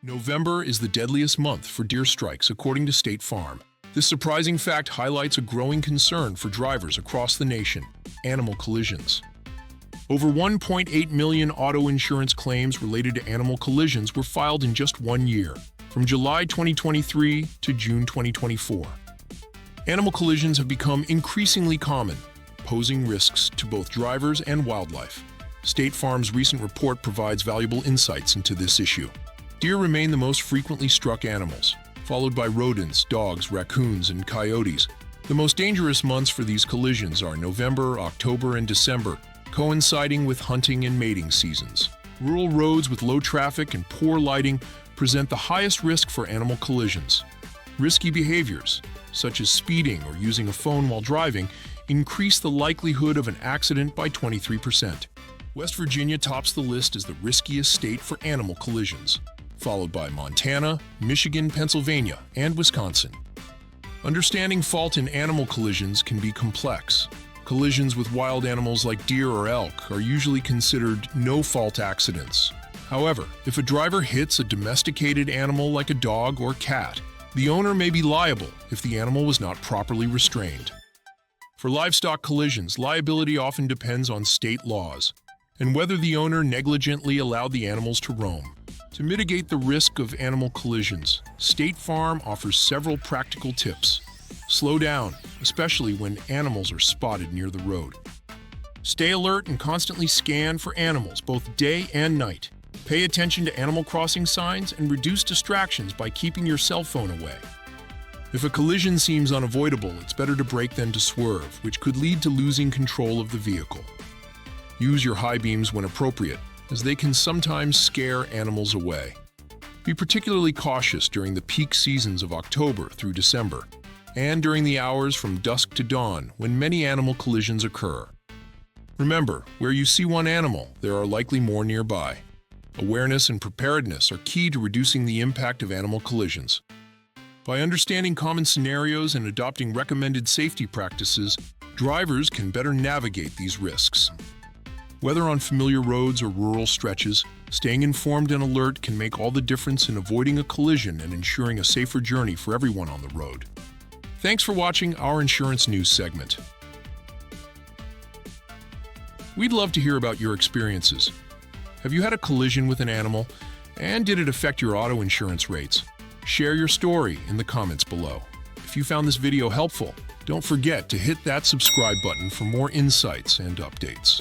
November is the deadliest month for deer strikes, according to State Farm. This surprising fact highlights a growing concern for drivers across the nation: animal collisions. Over 1.8 million auto insurance claims related to animal collisions were filed in just 1 year, from July 2023 to June 2024. Animal collisions have become increasingly common, posing risks to both drivers and wildlife. State Farm's recent report provides valuable insights into this issue. Deer remain the most frequently struck animals, followed by rodents, dogs, raccoons, and coyotes. The most dangerous months for these collisions are November, October, and December, coinciding with hunting and mating seasons. Rural roads with low traffic and poor lighting present the highest risk for animal collisions. Risky behaviors, such as speeding or using a phone while driving, increase the likelihood of an accident by 23%. West Virginia tops the list as the riskiest state for animal collisions, followed by Montana, Michigan, Pennsylvania, and Wisconsin. Understanding fault in animal collisions can be complex. Collisions with wild animals like deer or elk are usually considered no-fault accidents. However, if a driver hits a domesticated animal like a dog or cat, the owner may be liable if the animal was not properly restrained. For livestock collisions, liability often depends on state laws and whether the owner negligently allowed the animals to roam. To mitigate the risk of animal collisions, State Farm offers several practical tips. Slow down, especially when animals are spotted near the road. Stay alert and constantly scan for animals, both day and night. Pay attention to animal crossing signs and reduce distractions by keeping your cell phone away. If a collision seems unavoidable, it's better to brake than to swerve, which could lead to losing control of the vehicle. Use your high beams when appropriate, as they can sometimes scare animals away. Be particularly cautious during the peak seasons of October through December, and during the hours from dusk to dawn when many animal collisions occur. Remember, where you see one animal, there are likely more nearby. Awareness and preparedness are key to reducing the impact of animal collisions. By understanding common scenarios and adopting recommended safety practices, drivers can better navigate these risks. Whether on familiar roads or rural stretches, staying informed and alert can make all the difference in avoiding a collision and ensuring a safer journey for everyone on the road. Thanks for watching our insurance news segment. We'd love to hear about your experiences. Have you had a collision with an animal, and did it affect your auto insurance rates? Share your story in the comments below. If you found this video helpful, don't forget to hit that subscribe button for more insights and updates.